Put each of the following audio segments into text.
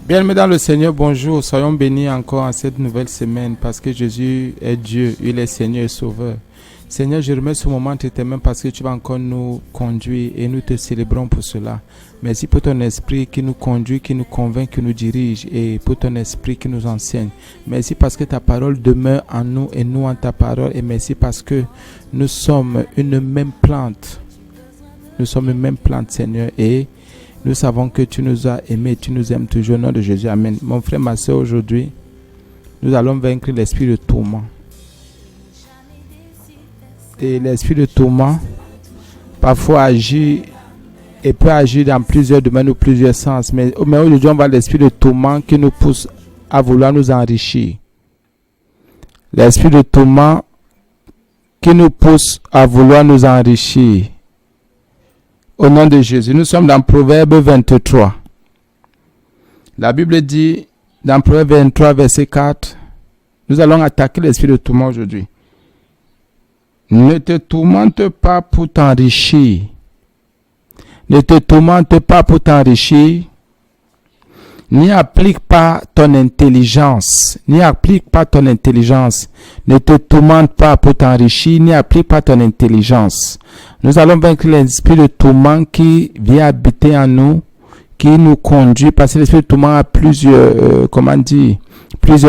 Bien-aimés dans le Seigneur, bonjour. Soyons bénis encore en cette nouvelle semaine parce que Jésus est Dieu, il est Seigneur et Sauveur. Seigneur, je remets ce moment entre tes mains parce que tu vas encore nous conduire et nous te célébrons pour cela. Merci pour ton esprit qui nous conduit, qui nous convainc, qui nous dirige et pour ton esprit qui nous enseigne. Merci parce que ta parole demeure en nous et nous en ta parole et merci parce que nous sommes une même plante. Nous sommes une même plante, Seigneur, et nous savons que tu nous as aimés, tu nous aimes toujours au nom de Jésus. Amen. Mon frère, ma soeur, aujourd'hui, nous allons vaincre l'esprit de tourment. Et l'esprit de tourment, parfois agit et peut agir dans plusieurs domaines ou plusieurs sens. Mais aujourd'hui, on va l'esprit de tourment qui nous pousse à vouloir nous enrichir. L'esprit de tourment qui nous pousse à vouloir nous enrichir. Au nom de Jésus, nous sommes dans Proverbe 23. La Bible dit, dans Proverbe 23, verset 4, nous allons attaquer l'esprit de tourment aujourd'hui. Ne te tourmente pas pour t'enrichir. Ne te tourmente pas pour t'enrichir. N'y applique pas ton intelligence. N'y applique pas ton intelligence. Ne te tourmente pas pour t'enrichir. N'y applique pas ton intelligence. Nous allons vaincre l'esprit de tourment qui vient habiter en nous, qui nous conduit, parce que l'esprit de tourment a plusieurs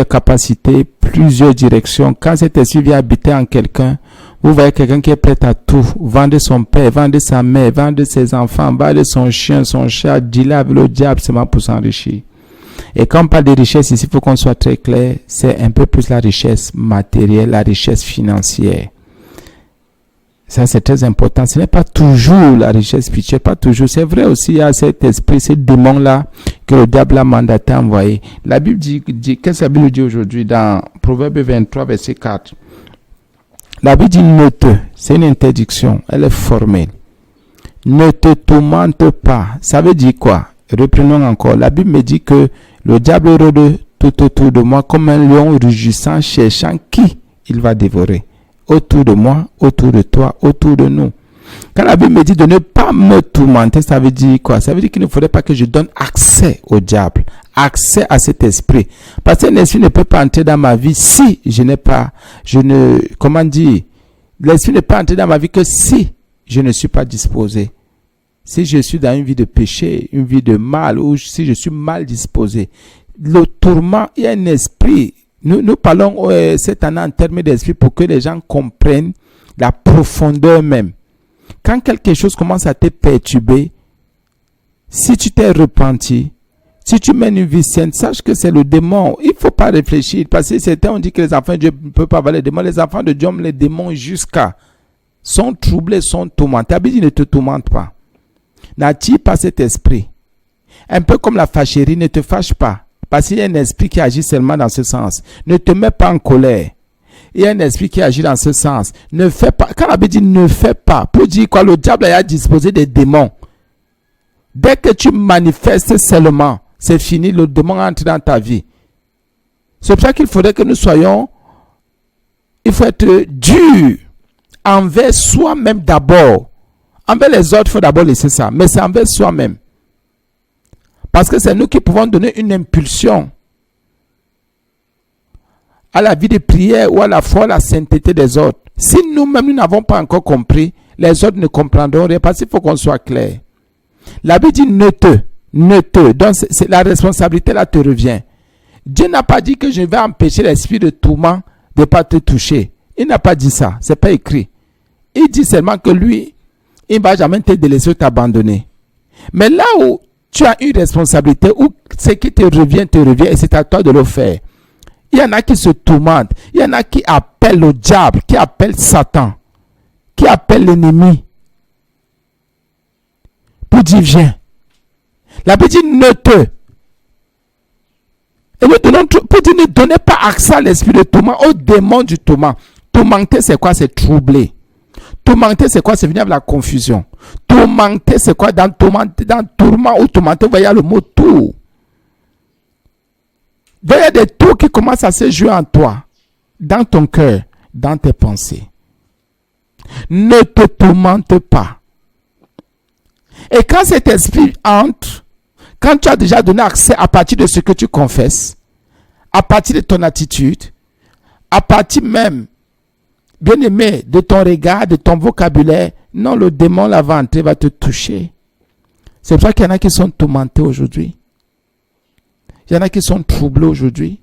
capacités, plusieurs directions. Quand cet esprit vient habiter en quelqu'un, vous voyez quelqu'un qui est prêt à tout, vendre son père, vendre sa mère, vendre ses enfants, vendre son chien, son chat, dealer avec le diable seulement pour s'enrichir. Et quand on parle de richesse ici, il faut qu'on soit très clair, c'est un peu plus la richesse matérielle, la richesse financière. Ça, c'est très important. Ce n'est pas toujours la richesse spirituelle, pas toujours. C'est vrai aussi, il y a cet esprit, ce démon-là que le diable a mandaté à envoyer. La Bible dit qu'est-ce que la Bible dit aujourd'hui dans Proverbe 23, verset 4? La Bible dit c'est une interdiction, elle est formelle. Ne te tourmente pas. Ça veut dire quoi? Reprenons encore. La Bible me dit que le diable rôde tout autour de moi comme un lion rugissant, cherchant qui il va dévorer. Autour de moi, autour de toi, autour de nous. Quand la Bible me dit de ne pas me tourmenter, ça veut dire quoi? Ça veut dire qu'il ne faudrait pas que je donne accès au diable, accès à cet esprit. Parce que l'esprit ne peut pas entrer dans ma vie si l'esprit ne peut entrer dans ma vie que si je ne suis pas disposé. Si je suis dans une vie de péché, une vie de mal, ou si je suis mal disposé. Le tourment, il y a un esprit. Nous parlons cette année en termes d'esprit pour que les gens comprennent la profondeur même. Quand quelque chose commence à te perturber, si tu t'es repenti, si tu mènes une vie saine, sache que c'est le démon. Il ne faut pas réfléchir. Parce que certains ont dit que les enfants de Dieu ne peuvent pas avoir les démons. Les enfants de Dieu, les démons sont troublés, sont tourmentés. La Bible ne te tourmente pas. N'attire pas cet esprit. Un peu comme la fâcherie, ne te fâche pas. Parce qu'il y a un esprit qui agit seulement dans ce sens. Ne te mets pas en colère. Il y a un esprit qui agit dans ce sens. Ne fais pas. Quand la Bible dit ne fais pas, pour dire quoi, le diable a disposé des démons. Dès que tu manifestes seulement, c'est fini, le démon entre dans ta vie. C'est pour ça qu'il faudrait que nous soyons, il faut être dur envers soi-même d'abord. Envers les autres, il faut d'abord laisser ça. Mais c'est envers soi-même. Parce que c'est nous qui pouvons donner une impulsion à la vie de prière ou à la foi, à la sainteté des autres. Si nous-mêmes, nous n'avons pas encore compris, les autres ne comprendront rien parce qu'il faut qu'on soit clair. La Bible dit ne te. Donc, la responsabilité là te revient. Dieu n'a pas dit que je vais empêcher l'esprit de tourment de ne pas te toucher. Il n'a pas dit ça. Ce n'est pas écrit. Il dit seulement que lui, il ne va jamais te délaisser ou t'abandonner. Mais là où tu as une responsabilité, où ce qui te revient, et c'est à toi de le faire. Il y en a qui se tourmentent. Il y en a qui appellent le diable, qui appellent Satan, qui appellent l'ennemi. Pour dire viens. La Bible dit ne te. Et pour dire ne donnez pas accès à l'esprit de tourment, au démon du tourment. Tourmenter, c'est quoi? C'est troubler. Tourmenter, c'est quoi? C'est venir avec la confusion. Tourmenter, c'est quoi? Dans tourment ou tourmenter, vous voyez le mot tour. Il y a des tours qui commencent à se jouer en toi, dans ton cœur, dans tes pensées. Ne te tourmente pas. Et quand cet esprit entre, Quand tu as déjà donné accès à partir de ce que tu confesses, à partir de ton attitude, à partir même, bien aimé, de ton regard, de ton vocabulaire, non, le démon là va entrer, va te toucher. C'est pour ça qu'il y en a qui sont tourmentés aujourd'hui. Il y en a qui sont troublés aujourd'hui.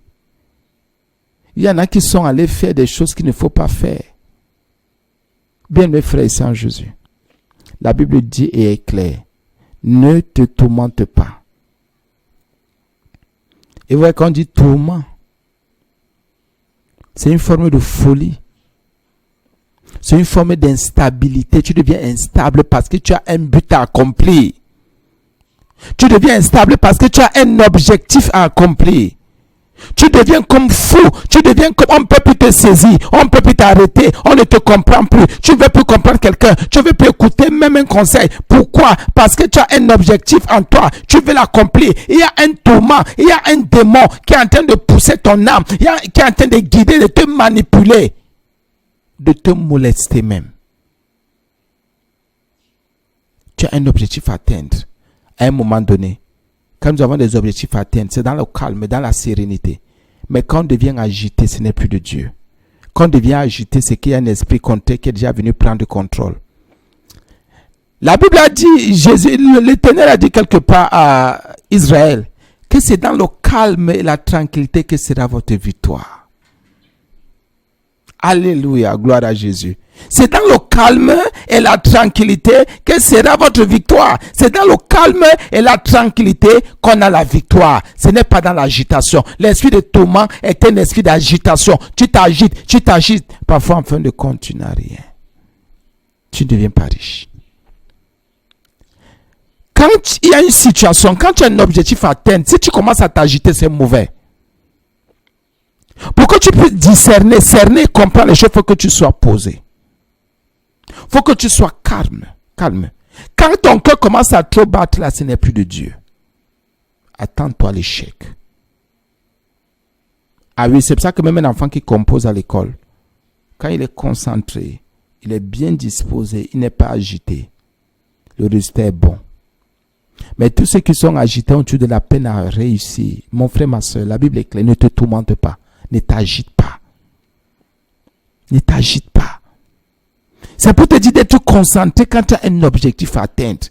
Il y en a qui sont allés faire des choses qu'il ne faut pas faire. Bien mes frères et sœurs en Jésus, la Bible dit et est claire, ne te tourmente pas. Et vous voyez, quand on dit tourment, c'est une forme de folie. C'est une forme d'instabilité. Tu deviens instable parce que tu as un but à accomplir. Tu deviens instable parce que tu as un objectif à accomplir. Tu deviens comme fou. Tu deviens comme... On ne peut plus te saisir. On ne peut plus t'arrêter. On ne te comprend plus. Tu ne veux plus comprendre quelqu'un. Tu ne veux plus écouter même un conseil. Pourquoi? Parce que tu as un objectif en toi. Tu veux l'accomplir. Il y a un tourment. Il y a un démon qui est en train de pousser ton âme. Qui est en train de guider, de te manipuler. De te molester même. Tu as un objectif à atteindre. À un moment donné. Quand nous avons des objectifs à atteindre, c'est dans le calme, dans la sérénité. Mais quand on devient agité, ce n'est plus de Dieu. Quand on devient agité, c'est qu'il y a un esprit contraire qui est déjà venu prendre le contrôle. La Bible a dit, Jésus, l'Éternel a dit quelque part à Israël, que c'est dans le calme et la tranquillité que sera votre victoire. Alléluia, gloire à Jésus. C'est dans le calme et la tranquillité que sera votre victoire. C'est dans le calme et la tranquillité qu'on a la victoire. Ce n'est pas dans l'agitation. L'esprit de tourment est un esprit d'agitation. Tu t'agites. Parfois, en fin de compte, tu n'as rien. Tu ne deviens pas riche. Quand il y a une situation, quand tu as un objectif à atteindre, si tu commences à t'agiter, c'est mauvais. Pour que tu puisses discerner, cerner, comprendre les choses, il faut que tu sois posé. Il faut que tu sois calme. Quand ton cœur commence à trop battre, là, ce n'est plus de Dieu. Attends-toi à l'échec. Ah oui, c'est pour ça que même un enfant qui compose à l'école, quand il est concentré, il est bien disposé, il n'est pas agité, le résultat est bon. Mais tous ceux qui sont agités ont eu de la peine à réussir. Mon frère, ma soeur, la Bible est claire, ne te tourmente pas. Ne t'agite pas. Ne t'agite pas. C'est pour te dire d'être concentré quand tu as un objectif à atteindre.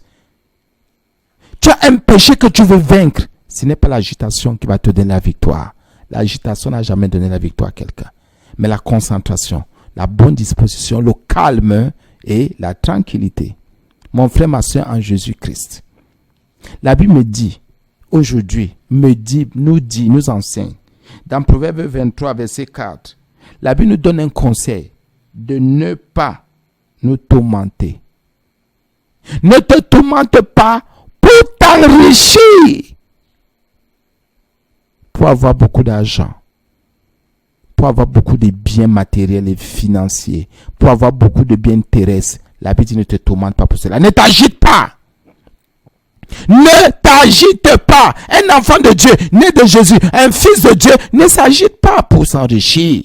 Tu as un péché que tu veux vaincre. Ce n'est pas l'agitation qui va te donner la victoire. L'agitation n'a jamais donné la victoire à quelqu'un. Mais la concentration, la bonne disposition, le calme et la tranquillité. Mon frère, ma soeur en Jésus-Christ. La Bible me dit, aujourd'hui, nous enseigne. Dans Proverbe 23, verset 4, la Bible nous donne un conseil de ne pas nous tourmenter. Ne te tourmente pas pour t'enrichir, pour avoir beaucoup d'argent, pour avoir beaucoup de biens matériels et financiers, pour avoir beaucoup de biens terrestres. La Bible dit ne te tourmente pas pour cela. Ne t'agite pas. Ne t'agite pas. Un enfant de Dieu, né de Jésus, un fils de Dieu, ne s'agite pas pour s'enrichir.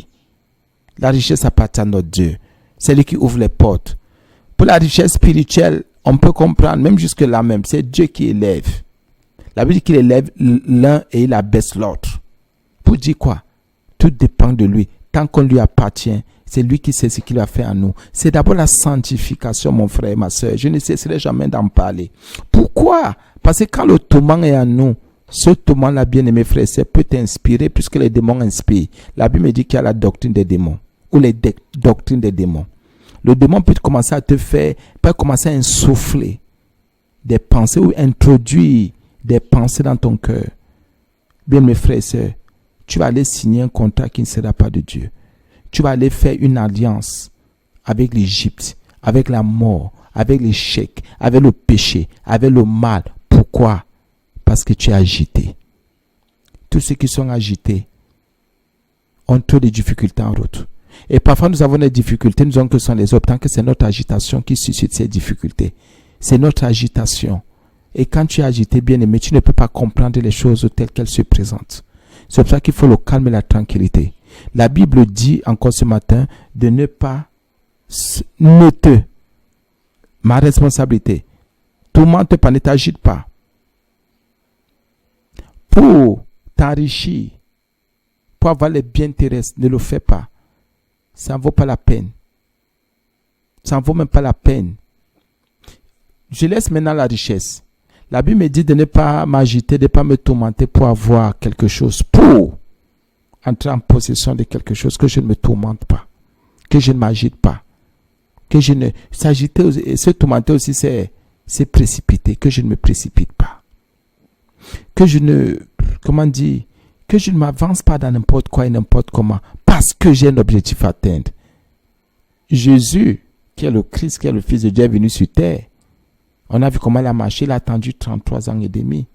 La richesse appartient à notre Dieu. C'est lui qui ouvre les portes. Pour la richesse spirituelle, on peut comprendre, même jusque là même, c'est Dieu qui élève. La Bible dit qu'il élève l'un et il abaisse l'autre. Pour dire quoi? Tout dépend de lui. Tant qu'on lui appartient, c'est lui qui sait ce qu'il a fait en nous. C'est d'abord la sanctification, mon frère et ma soeur. Je ne cesserai jamais d'en parler. Pourquoi? Parce que quand le tourment est en nous, ce tourment-là, bien aimé frère, ça peut t'inspirer puisque les démons inspirent. La Bible me dit qu'il y a la doctrine des démons ou les doctrines des démons. Le démon peut commencer à te faire, peut commencer à insuffler des pensées ou introduire des pensées dans ton cœur. Bien mes frères et sœurs, tu vas aller signer un contrat qui ne sera pas de Dieu. Tu vas aller faire une alliance avec l'Égypte, avec la mort, avec l'échec, avec le péché, avec le mal. Pourquoi? Parce que tu es agité. Tous ceux qui sont agités ont trop de difficultés en route. Et parfois nous avons des difficultés, nous avons que ce sont les autres, tant que c'est notre agitation qui suscite ces difficultés. C'est notre agitation. Et quand tu es agité, bien aimé, tu ne peux pas comprendre les choses telles qu'elles se présentent. C'est pour ça qu'il faut le calme et la tranquillité. La Bible dit encore ce matin de ne pas ma responsabilité. Tourmente pas, ne t'agite pas. pour t'enrichir, pour avoir les biens terrestres, ne le fais pas. Ça ne vaut pas la peine. Ça ne vaut même pas la peine. Je laisse maintenant la richesse. La Bible me dit de ne pas m'agiter, de ne pas me tourmenter pour avoir quelque chose, pour entrer en possession de quelque chose, que je ne me tourmente pas, que je ne m'agite pas, que je ne... S'agiter, se tourmenter aussi, c'est précipiter, que je ne me précipite pas. Que je ne... Comment dire? Que je ne m'avance pas dans n'importe quoi et n'importe comment, parce que j'ai un objectif à atteindre. Jésus, qui est le Christ, qui est le Fils de Dieu, est venu sur terre. On a vu comment il a marché, il a attendu 33 ans et demi.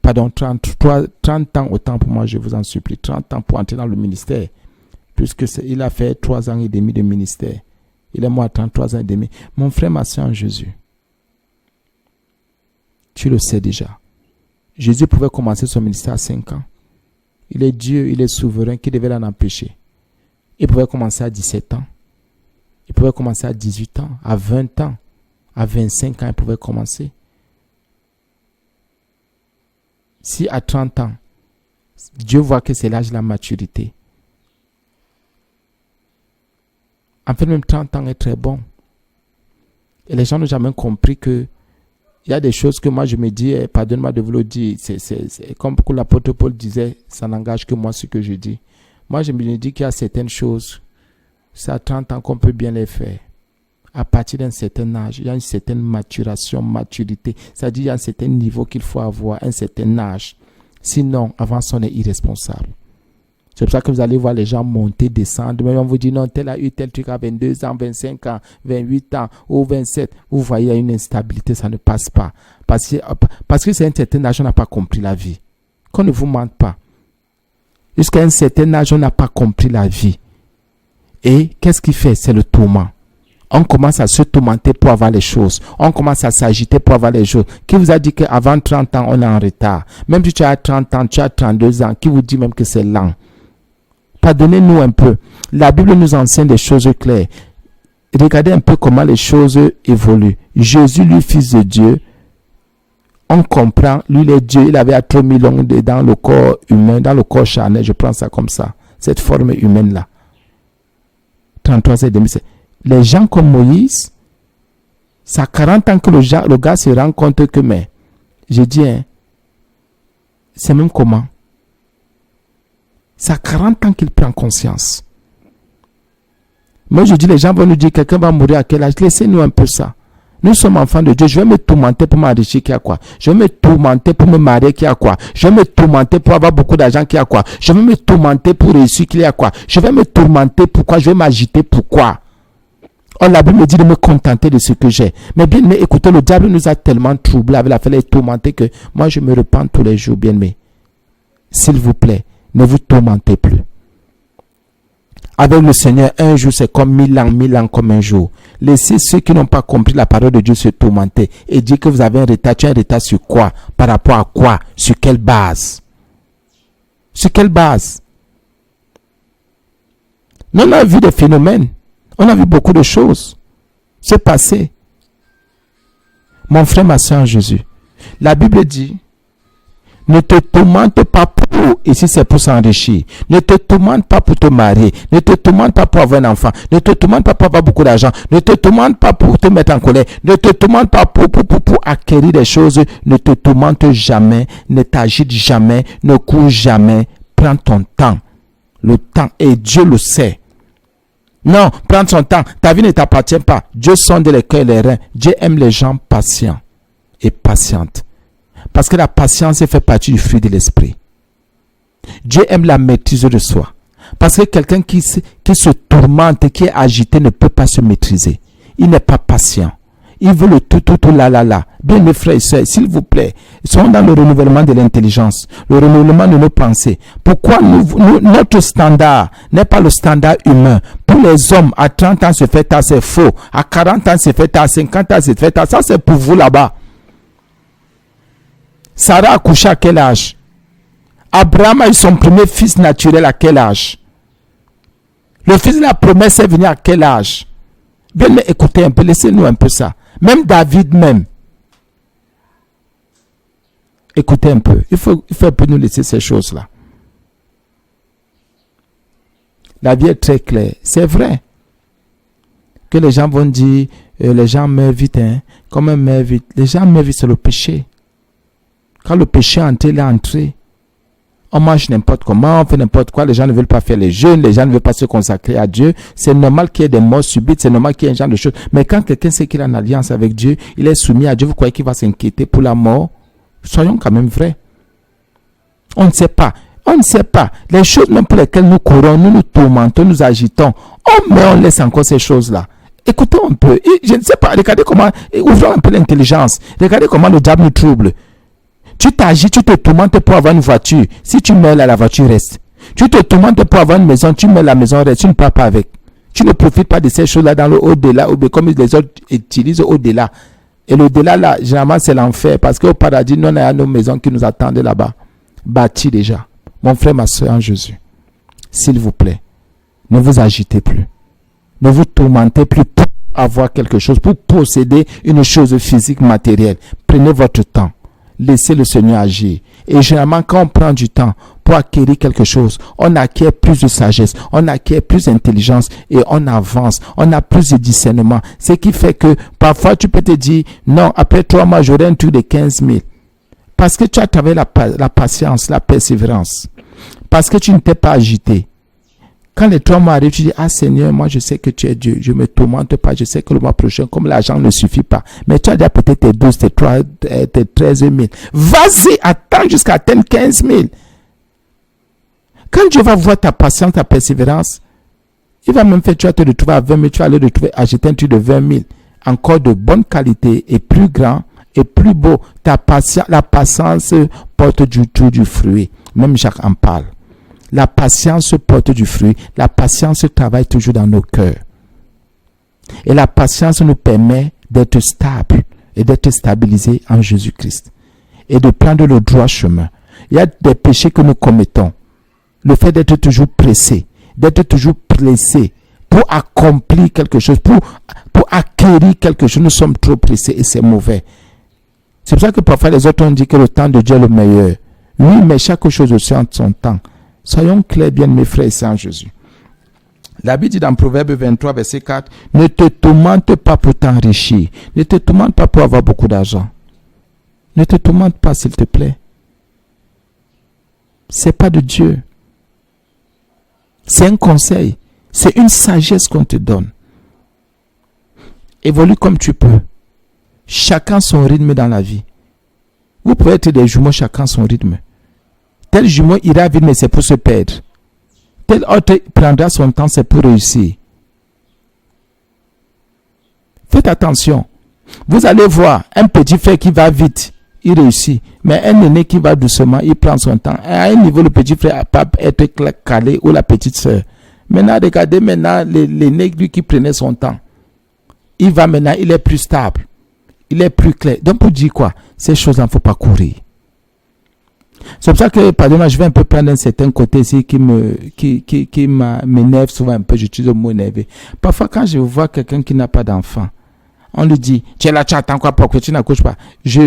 Pardon, 30 ans, autant pour moi, je vous en supplie, 30 ans pour entrer dans le ministère. Puisque il a fait 3 ans et demi de ministère. Il est mort à 33 ans et demi. Mon frère, ma soeur en Jésus, tu le sais déjà. Jésus pouvait commencer son ministère à 5 ans. Il est Dieu, il est souverain, qui devait l'en empêcher? Il pouvait commencer à 17 ans. Il pouvait commencer à 18 ans, à 20 ans, à 25 ans, il pouvait commencer. Si à 30 ans, Dieu voit que c'est l'âge de la maturité. En fait, même 30 ans est très bon. Et les gens n'ont jamais compris que il y a des choses que moi je me dis, pardonne-moi de vous le dire, c'est comme l'apôtre Paul disait, ça n'engage que moi ce que je dis. Moi je me dis qu'il y a certaines choses, c'est à 30 ans qu'on peut bien les faire. À partir d'un certain âge, il y a une certaine maturité, c'est-à-dire il y a un certain niveau qu'il faut avoir, un certain âge. Sinon, avant ça, on est irresponsable. C'est pour ça que vous allez voir les gens monter, descendre. Mais on vous dit non, tel a eu tel truc à 22 ans, 25 ans, 28 ans ou 27. Vous voyez, il y a une instabilité, ça ne passe pas. Parce que c'est un certain âge, on n'a pas compris la vie. Qu'on ne vous mente pas. Jusqu'à un certain âge, on n'a pas compris la vie. Et qu'est-ce qu'il fait? C'est le tourment. On commence à se tourmenter pour avoir les choses. On commence à s'agiter pour avoir les choses. Qui vous a dit qu'avant 30 ans, on est en retard? Même si tu as 30 ans, tu as 32 ans, qui vous dit même que c'est lent? Pardonnez-nous un peu. La Bible nous enseigne des choses claires. Regardez un peu comment les choses évoluent. Jésus, lui, Fils de Dieu, on comprend, lui, il est Dieu, il avait trop mis long dans le corps humain, dans le corps charnel, je prends ça comme ça, cette forme humaine-là. 33 et demi, les gens comme Moïse, ça a 40 ans que le gars se rend compte que, mais, j'ai dit, hein, c'est même comment? Ça a 40 ans qu'il prend conscience. Moi, je dis, les gens vont nous dire, quelqu'un va mourir à quel âge? Laissez-nous un peu ça. Nous sommes enfants de Dieu. Je vais me tourmenter pour m'enrichir, qui a quoi? Je vais me tourmenter pour me marier, qui a quoi? Je vais me tourmenter pour avoir beaucoup d'argent, qui a quoi? Je vais me tourmenter pour réussir, qui a quoi? Je vais me tourmenter, pourquoi? Je vais m'agiter, pourquoi? Oh, la Bible me dit de me contenter de ce que j'ai. Mais bien, mais écoutez, le diable nous a tellement troublés avec la fête et tourmentés que moi, je me repens tous les jours, bien, mais s'il vous plaît, ne vous tourmentez plus. Avec le Seigneur, un jour c'est comme 1000 ans comme un jour. Laissez ceux qui n'ont pas compris la parole de Dieu se tourmenter et dire que vous avez un retard. Tu as un retard sur quoi? Par rapport à quoi? Sur quelle base? Sur quelle base? Nous, on a vu des phénomènes. On a vu beaucoup de choses se passer. Mon frère, ma soeur en Jésus, la Bible dit, ne te tourmente pas pour, ici c'est pour s'enrichir. Ne te tourmente pas pour te marier. Ne te tourmente pas pour avoir un enfant. Ne te tourmente pas pour avoir beaucoup d'argent. Ne te tourmente pas pour te mettre en colère. Ne te tourmente pas pour acquérir des choses. Ne te tourmente jamais. Ne t'agite jamais. Ne cours jamais. Prends ton temps. Le temps, et Dieu le sait. Non, prends ton temps. Ta vie ne t'appartient pas. Dieu sonde les cœurs et les reins. Dieu aime les gens patients et patientes. Parce que la patience fait partie du fruit de l'esprit. Dieu aime la maîtrise de soi. Parce que quelqu'un qui se tourmente, qui est agité, ne peut pas se maîtriser. Il n'est pas patient. Il veut le tout, là. Bien mes frères et sœurs, s'il vous plaît, soyons dans le renouvellement de l'intelligence, le renouvellement de nos pensées. Pourquoi notre standard n'est pas le standard humain? Pour les hommes, à 30 ans, se fait tard, c'est faux. À 40 ans, se fait tard, à 50 ans, se fait tard. Ça, c'est pour vous là-bas. Sarah a accouché à quel âge? Abraham a eu son premier fils naturel à quel âge? Le fils de la promesse est venu à quel âge? Bien, mais écoutez un peu, laissez-nous un peu ça. Même David même. Écoutez un peu. Il faut un peu nous laisser ces choses-là. La vie est très claire. C'est vrai que les gens vont dire, les gens meurent vite, hein. Comment meurent vite? Les gens meurent vite, c'est le péché. Quand le péché est entré, il est entré. On mange n'importe comment, on fait n'importe quoi, les gens ne veulent pas faire les jeûnes, les gens ne veulent pas se consacrer à Dieu. C'est normal qu'il y ait des morts subites, c'est normal qu'il y ait un genre de choses. Mais quand quelqu'un sait qu'il est en alliance avec Dieu, il est soumis à Dieu, vous croyez qu'il va s'inquiéter pour la mort? Soyons quand même vrais. On ne sait pas. On ne sait pas. Les choses même pour lesquelles nous courons, nous nous tourmentons, nous agitons. On laisse encore ces choses-là. Écoutons un peu. Je ne sais pas. Regardez comment, ouvrons un peu l'intelligence. Regardez comment le diable nous trouble. Tu t'agites, tu te tourmentes pour avoir une voiture. Si tu meurs là, la voiture reste. Tu te tourmentes pour avoir une maison, tu meurs, la maison reste. Tu ne pars pas avec. Tu ne profites pas de ces choses-là dans le au-delà, ou comme les autres utilisent au-delà. Et l'au-delà, là, généralement, c'est l'enfer. Parce qu'au paradis, nous, on a nos maisons qui nous attendent là-bas. Bâties déjà. Mon frère, ma soeur en Jésus, s'il vous plaît, ne vous agitez plus. Ne vous tourmentez plus pour avoir quelque chose, pour posséder une chose physique, matérielle. Prenez votre temps. Laissez le Seigneur agir. Et généralement, quand on prend du temps pour acquérir quelque chose, on acquiert plus de sagesse, on acquiert plus d'intelligence et on avance. On a plus de discernement. Ce qui fait que parfois, tu peux te dire, non, après 3 mois, j'aurai un truc de 15 000. Parce que tu as travaillé la patience, la persévérance. Parce que tu ne t'es pas agité. Quand les 3 mois arrivent, tu dis, ah Seigneur, moi je sais que tu es Dieu. Je ne me tourmente pas. Je sais que le mois prochain, comme l'argent ne suffit pas. Mais tu as déjà peut-être tes 12, tes 13 000. Vas-y, attends jusqu'à atteindre 15 000. Quand Dieu va voir ta patience, ta persévérance, il va même faire, tu vas te retrouver à 20 000. Tu vas aller retrouver, acheter un truc de 20 000. Encore de bonne qualité et plus grand et plus beau. La patience porte du fruit. Même Jacques en parle. La patience porte du fruit. La patience travaille toujours dans nos cœurs. Et la patience nous permet d'être stable et d'être stabilisé en Jésus-Christ. Et de prendre le droit chemin. Il y a des péchés que nous commettons. Le fait d'être toujours pressé. D'être toujours pressé pour accomplir quelque chose. Pour acquérir quelque chose. Nous sommes trop pressés et c'est mauvais. C'est pour ça que parfois les autres ont dit que le temps de Dieu est le meilleur. Oui, mais chaque chose aussi en son temps. Soyons clairs, bien mes frères et sœurs en Jésus. La Bible dit dans Proverbe 23, verset 4, ne te tourmente pas pour t'enrichir. Ne te tourmente pas pour avoir beaucoup d'argent. Ne te tourmente pas, s'il te plaît. C'est pas de Dieu. C'est un conseil. C'est une sagesse qu'on te donne. Évolue comme tu peux. Chacun son rythme dans la vie. Vous pouvez être des jumeaux, chacun son rythme. Tel jumeau ira vite, mais c'est pour se perdre. Tel autre prendra son temps, c'est pour réussir. Faites attention. Vous allez voir un petit frère qui va vite, il réussit. Mais un aîné qui va doucement, il prend son temps. Et à un niveau, le petit frère n'a pas être calé ou la petite soeur. Maintenant, regardez l'aîné, lui qui prenait son temps. Il va maintenant, il est plus stable. Il est plus clair. Donc pour dire quoi? Ces choses-là, il ne faut pas courir. C'est pour ça que, pardon, je vais un peu prendre un certain côté ici qui m'énerve souvent un peu. J'utilise le mot énervé. Parfois, quand je vois quelqu'un qui n'a pas d'enfant, on lui dit, tu es là, tu attends quoi pour que tu n'accouches pas? Je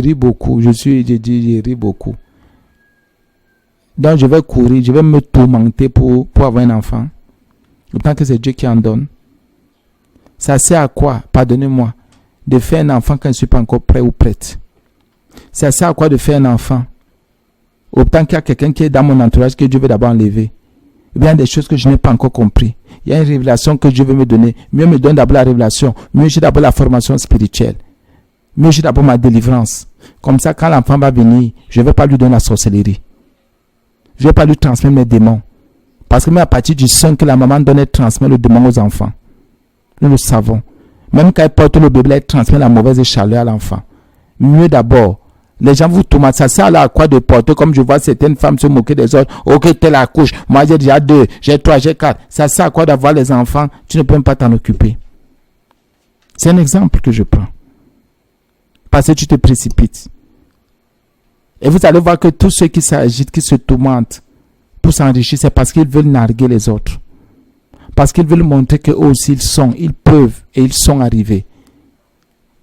ris beaucoup. Je ris beaucoup. Donc, je vais courir, je vais me tourmenter pour avoir un enfant. Autant que c'est Dieu qui en donne. Ça sert à quoi? Pardonnez-moi. De faire un enfant quand je ne suis pas encore prêt ou prête. Ça sert à quoi de faire un enfant? Autant qu'il y a quelqu'un qui est dans mon entourage que Dieu veut d'abord enlever. Il y a des choses que je n'ai pas encore compris. Il y a une révélation que Dieu veut me donner. Mieux me donne d'abord la révélation. Mieux j'ai d'abord la formation spirituelle. Mieux j'ai d'abord ma délivrance. Comme ça, quand l'enfant va venir, je ne vais pas lui donner la sorcellerie. Je ne vais pas lui transmettre mes démons. Parce que même à partir du sang que la maman donne, elle transmet le démon aux enfants. Nous le savons. Même quand elle porte le bébé, elle transmet la mauvaise chaleur à l'enfant. Mieux d'abord. Les gens vous tourmentent. Ça sert à quoi de porter, comme je vois certaines femmes se moquer des autres. Ok, telle accouche. Moi, j'ai déjà 2, j'ai 3, j'ai 4. Ça sert à quoi d'avoir les enfants? Tu ne peux même pas t'en occuper. C'est un exemple que je prends. Parce que tu te précipites. Et vous allez voir que tous ceux qui s'agitent, qui se tourmentent pour s'enrichir, c'est parce qu'ils veulent narguer les autres. Parce qu'ils veulent montrer qu'eux aussi ils peuvent et ils sont arrivés.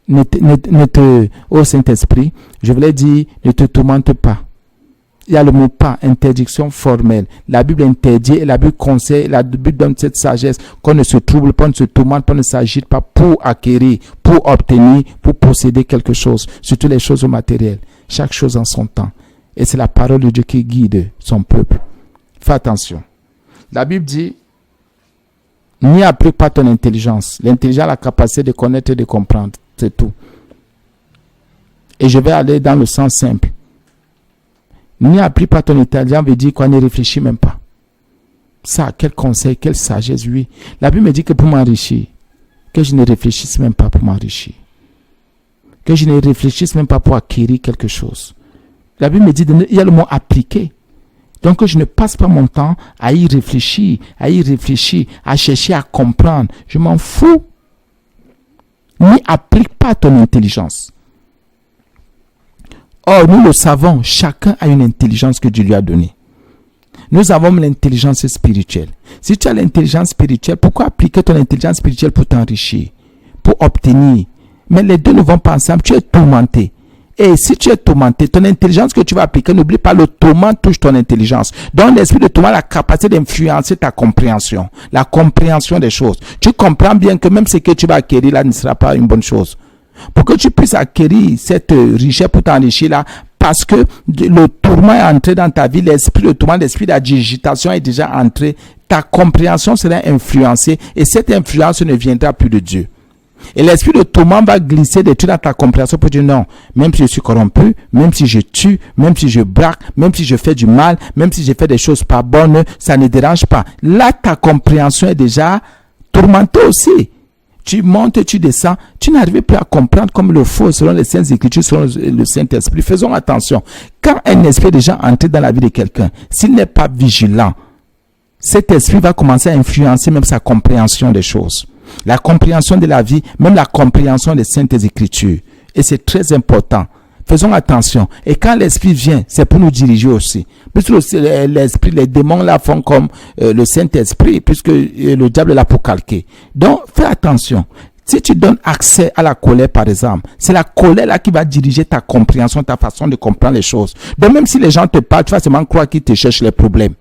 Ô Saint-Esprit, je voulais dire, ne te tourmente pas. Il y a le mot pas, interdiction formelle. La Bible interdit et la Bible conseille, la Bible donne cette sagesse qu'on ne se trouble pas, on ne se tourmente pas, on ne s'agite pas pour acquérir, pour obtenir, pour posséder quelque chose, surtout les choses matérielles. Chaque chose en son temps. Et c'est la parole de Dieu qui guide son peuple. Fais attention. La Bible dit, n'y applique pas ton intelligence. L'intelligence a la capacité de connaître et de comprendre. C'est tout. Et je vais aller dans le sens simple. N'y applique pas ton intelligence veut dire qu'on ne réfléchit même pas. Ça, quel conseil, quelle sagesse, oui. La Bible me dit que pour m'enrichir, que je ne réfléchisse même pas pour m'enrichir. Que je ne réfléchisse même pas pour acquérir quelque chose. La Bible me dit, il y a le mot appliquer. Donc, je ne passe pas mon temps à y réfléchir, à chercher à comprendre. Je m'en fous. N'y applique pas ton intelligence. Or, nous le savons, chacun a une intelligence que Dieu lui a donnée. Nous avons l'intelligence spirituelle. Si tu as l'intelligence spirituelle, pourquoi appliquer ton intelligence spirituelle pour t'enrichir, pour obtenir? Mais les deux ne vont pas ensemble. Tu es tourmenté. Et si tu es tourmenté, ton intelligence que tu vas appliquer, n'oublie pas, le tourment touche ton intelligence. Donc, l'esprit de tourment a la capacité d'influencer ta compréhension, la compréhension des choses. Tu comprends bien que même ce que tu vas acquérir là ne sera pas une bonne chose. Pour que tu puisses acquérir cette richesse pour t'enrichir là, parce que le tourment est entré dans ta vie, l'esprit de tourment, l'esprit d'agitation est déjà entré, ta compréhension sera influencée et cette influence ne viendra plus de Dieu. Et l'esprit de tourment va glisser des trucs dans ta compréhension pour dire non, même si je suis corrompu, même si je tue, même si je braque, même si je fais du mal, même si je fais des choses pas bonnes, ça ne dérange pas. Là, ta compréhension est déjà tourmentée aussi. Tu montes, tu descends, tu n'arrives plus à comprendre comme le faut selon les Saintes Écritures, selon le Saint-Esprit. Faisons attention. Quand un esprit est déjà entré dans la vie de quelqu'un, s'il n'est pas vigilant, cet esprit va commencer à influencer même sa compréhension des choses. La compréhension de la vie, même la compréhension des Saintes Écritures. Et c'est très important. Faisons attention. Et quand l'esprit vient, c'est pour nous diriger aussi. Puisque l'esprit, les démons là font comme le Saint-Esprit, puisque le diable l'a pour calquer. Donc, fais attention. Si tu donnes accès à la colère, par exemple, c'est la colère là qui va diriger ta compréhension, ta façon de comprendre les choses. Donc, même si les gens te parlent, tu vas seulement croire qu'ils te cherchent les problèmes.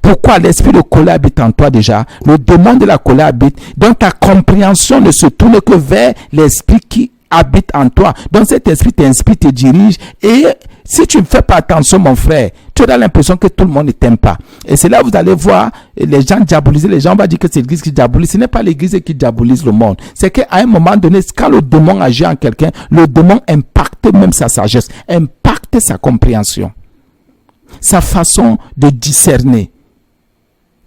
Pourquoi? L'esprit de colère habite en toi déjà. Le démon de la colère habite. Donc, ta compréhension ne se tourne que vers l'esprit qui habite en toi. Donc, cet esprit t'inspire, te dirige. Et si tu ne fais pas attention, mon frère, tu auras l'impression que tout le monde ne t'aime pas. Et c'est là où vous allez voir les gens diaboliser. Les gens vont dire que c'est l'église qui diabolise. Ce n'est pas l'église qui diabolise le monde. C'est qu'à un moment donné, quand le démon agit en quelqu'un, le démon impacte même sa sagesse, impacte sa compréhension, sa façon de discerner.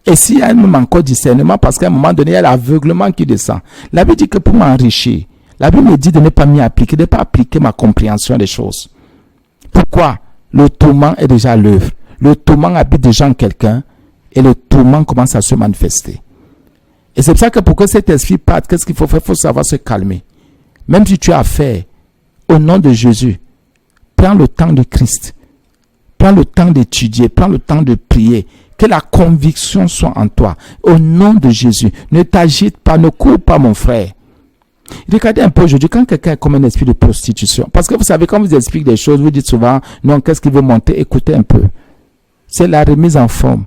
Et s'il y a même encore discernement, parce qu'à un moment donné, il y a l'aveuglement qui descend. La Bible dit que pour m'enrichir, la Bible me dit de ne pas m'y appliquer, de ne pas appliquer ma compréhension des choses. Pourquoi? Le tourment est déjà à l'œuvre. Le tourment habite déjà en quelqu'un et le tourment commence à se manifester. Et c'est pour ça que pour que cet esprit parte, qu'est-ce qu'il faut faire? Il faut savoir se calmer. Même si tu as affaire au nom de Jésus, prends le temps de Christ. Prends le temps d'étudier, prends le temps de prier. Que la conviction soit en toi. Au nom de Jésus, ne t'agite pas, ne cours pas, mon frère. Regardez un peu aujourd'hui, quand quelqu'un est comme un esprit de prostitution, parce que vous savez, quand vous expliquez des choses, vous dites souvent, non, qu'est-ce qu'il veut monter? Écoutez un peu. C'est la remise en forme.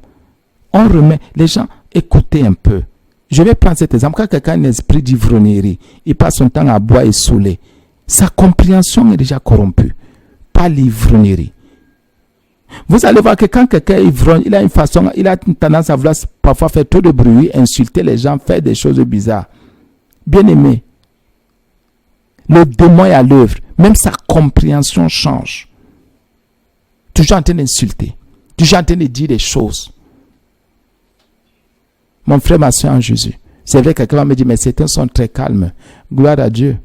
On remet, les gens, écoutez un peu. Je vais prendre cet exemple. Quand quelqu'un a un esprit d'ivrognerie, il passe son temps à boire et saouler. Sa compréhension est déjà corrompue. Pas l'ivrognerie. Vous allez voir que quand quelqu'un est ivrogne, il a une tendance à vouloir parfois faire trop de bruit, insulter les gens, faire des choses bizarres. Bien aimé, le démon est à l'œuvre. Même sa compréhension change. Toujours en train d'insulter. Toujours en train de dire des choses. Mon frère, ma soeur en Jésus. C'est vrai que quelqu'un va me dire, mais certains sont très calmes. Gloire à Dieu.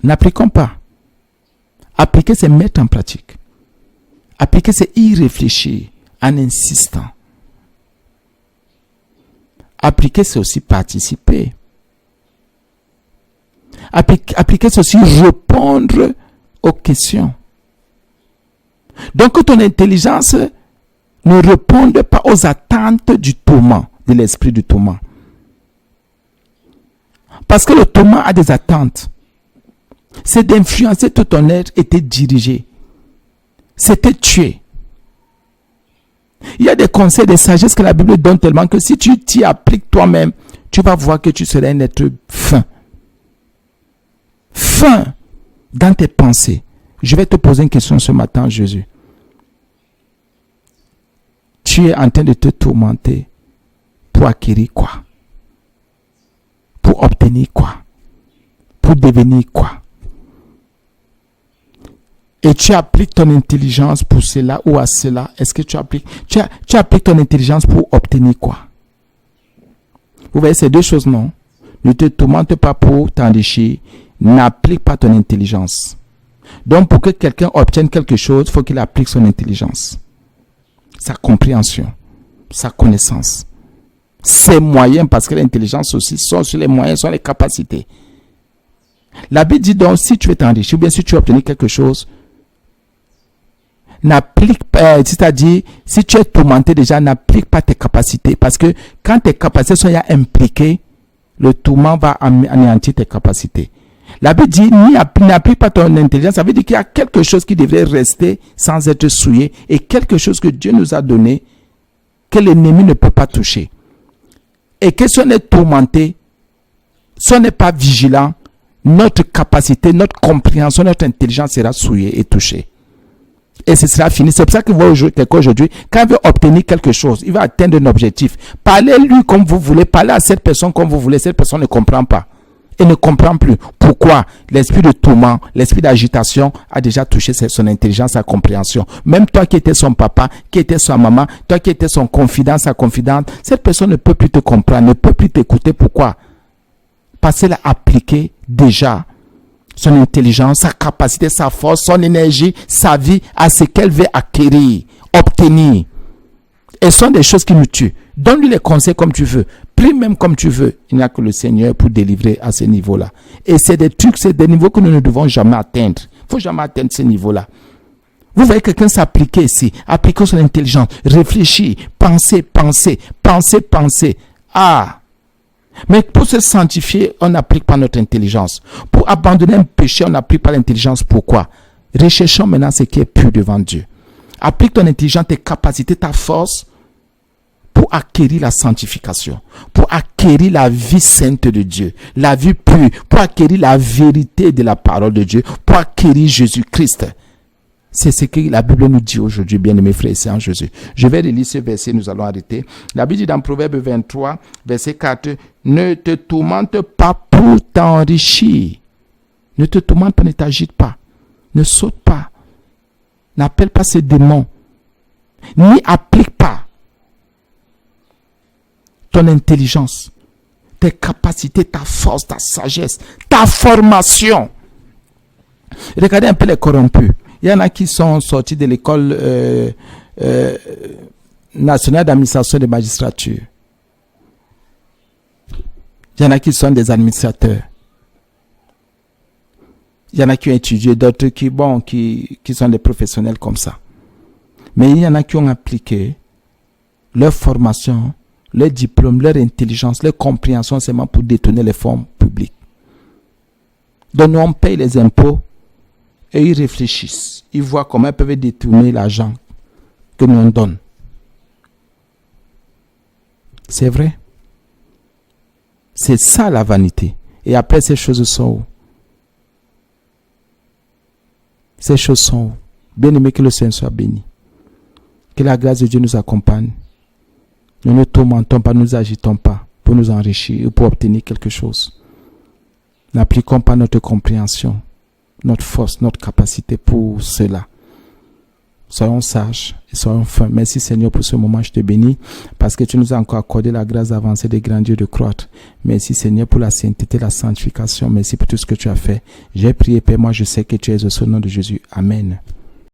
N'appliquons pas. Appliquer, c'est mettre en pratique. Appliquer, c'est y réfléchir en insistant. Appliquer, c'est aussi participer. Appliquer, c'est aussi répondre aux questions. Donc, que ton intelligence ne réponde pas aux attentes du tourment, de l'esprit du tourment. Parce que le tourment a des attentes. C'est d'influencer tout ton être et te diriger. C'est te tuer. Il y a des conseils de sagesse que la Bible donne tellement que si tu t'y appliques toi-même, tu vas voir que tu seras un être fin. Fin dans tes pensées. Je vais te poser une question ce matin, Jésus. Tu es en train de te tourmenter pour acquérir quoi? Pour obtenir quoi? Pour devenir quoi? Et tu appliques ton intelligence pour cela ou à cela. Est-ce que tu appliques ton intelligence pour obtenir quoi? Vous voyez, ces deux choses, non? Ne te tourmente pas pour t'enrichir. N'applique pas ton intelligence. Donc, pour que quelqu'un obtienne quelque chose, il faut qu'il applique son intelligence, sa compréhension, sa connaissance, ses moyens, parce que l'intelligence aussi sont sur les moyens, sont les capacités. La Bible dit donc, si tu veux t'enrichir, ou bien si tu veux obtenir quelque chose, n'applique pas, c'est-à-dire, si tu es tourmenté déjà, n'applique pas tes capacités, parce que quand tes capacités sont impliquées, le tourment va anéantir tes capacités. La Bible dit, n'applique pas ton intelligence. Ça veut dire qu'il y a quelque chose qui devrait rester sans être souillé et quelque chose que Dieu nous a donné que l'ennemi ne peut pas toucher. Et que si on est tourmenté, si on n'est pas vigilant, notre capacité, notre compréhension, notre intelligence sera souillée et touchée. Et ce sera fini. C'est pour ça que vous voyez quelqu'un aujourd'hui, quand il veut obtenir quelque chose, il va atteindre un objectif. Parlez-lui comme vous voulez, parlez à cette personne comme vous voulez, cette personne ne comprend pas. Et ne comprend plus. Pourquoi? L'esprit de tourment, l'esprit d'agitation a déjà touché son intelligence, sa compréhension. Même toi qui étais son papa, qui étais sa maman, toi qui étais son confident, sa confidente, cette personne ne peut plus te comprendre, ne peut plus t'écouter. Pourquoi? Parce qu'elle a appliqué déjà son intelligence, sa capacité, sa force, son énergie, sa vie à ce qu'elle veut acquérir, obtenir. Et ce sont des choses qui nous tuent. Donne-lui les conseils comme tu veux. Prie même comme tu veux. Il n'y a que le Seigneur pour délivrer à ce niveau-là. Et c'est des trucs, c'est des niveaux que nous ne devons jamais atteindre. Il ne faut jamais atteindre ce niveau-là. Vous voyez quelqu'un s'appliquer ici. Appliquer son intelligence. Réfléchir. Penser. Ah! Mais pour se sanctifier, on n'applique pas notre intelligence. Pour abandonner un péché, on n'applique pas l'intelligence. Pourquoi? Recherchons maintenant ce qui est pur devant Dieu. Applique ton intelligence, tes capacités, ta force pour acquérir la sanctification, pour acquérir la vie sainte de Dieu, la vie pure, pour acquérir la vérité de la parole de Dieu, pour acquérir Jésus-Christ. C'est ce que la Bible nous dit aujourd'hui, bien-aimés frères et sœurs en Jésus. Je vais relire ce verset, nous allons arrêter. La Bible dit dans Proverbe 23, verset 4, « Ne te tourmente pas pour t'enrichir. » Ne te tourmente pas, ne t'agite pas. Ne saute pas. N'appelle pas ces démons. N'y applique pas ton intelligence, tes capacités, ta force, ta sagesse, ta formation. Regardez un peu les corrompus. Il y en a qui sont sortis de l'école nationale d'administration de magistrature. Il y en a qui sont des administrateurs. Il y en a qui ont étudié, d'autres qui sont des professionnels comme ça. Mais il y en a qui ont appliqué leur formation, leur diplôme, leur intelligence, leur compréhension seulement pour détourner les fonds publics. Donc nous, on paye les impôts et ils réfléchissent. Ils voient comment ils peuvent détourner l'argent que nous on donne. C'est vrai. C'est ça la vanité. Et après, ces choses sont où? Ces choses sont où? Bien aimé, que le Seigneur soit béni. Que la grâce de Dieu nous accompagne. Nous ne tourmentons pas, nous ne agitons pas pour nous enrichir ou pour obtenir quelque chose. N'appliquons pas notre compréhension, notre force, notre capacité pour cela. Soyons sages et soyons fins. Merci Seigneur pour ce moment, je te bénis parce que tu nous as encore accordé la grâce d'avancer, de grandir, de croître. Merci Seigneur pour la sainteté, la sanctification. Merci pour tout ce que tu as fait. J'ai prié, Père, moi je sais que tu es au nom de Jésus. Amen.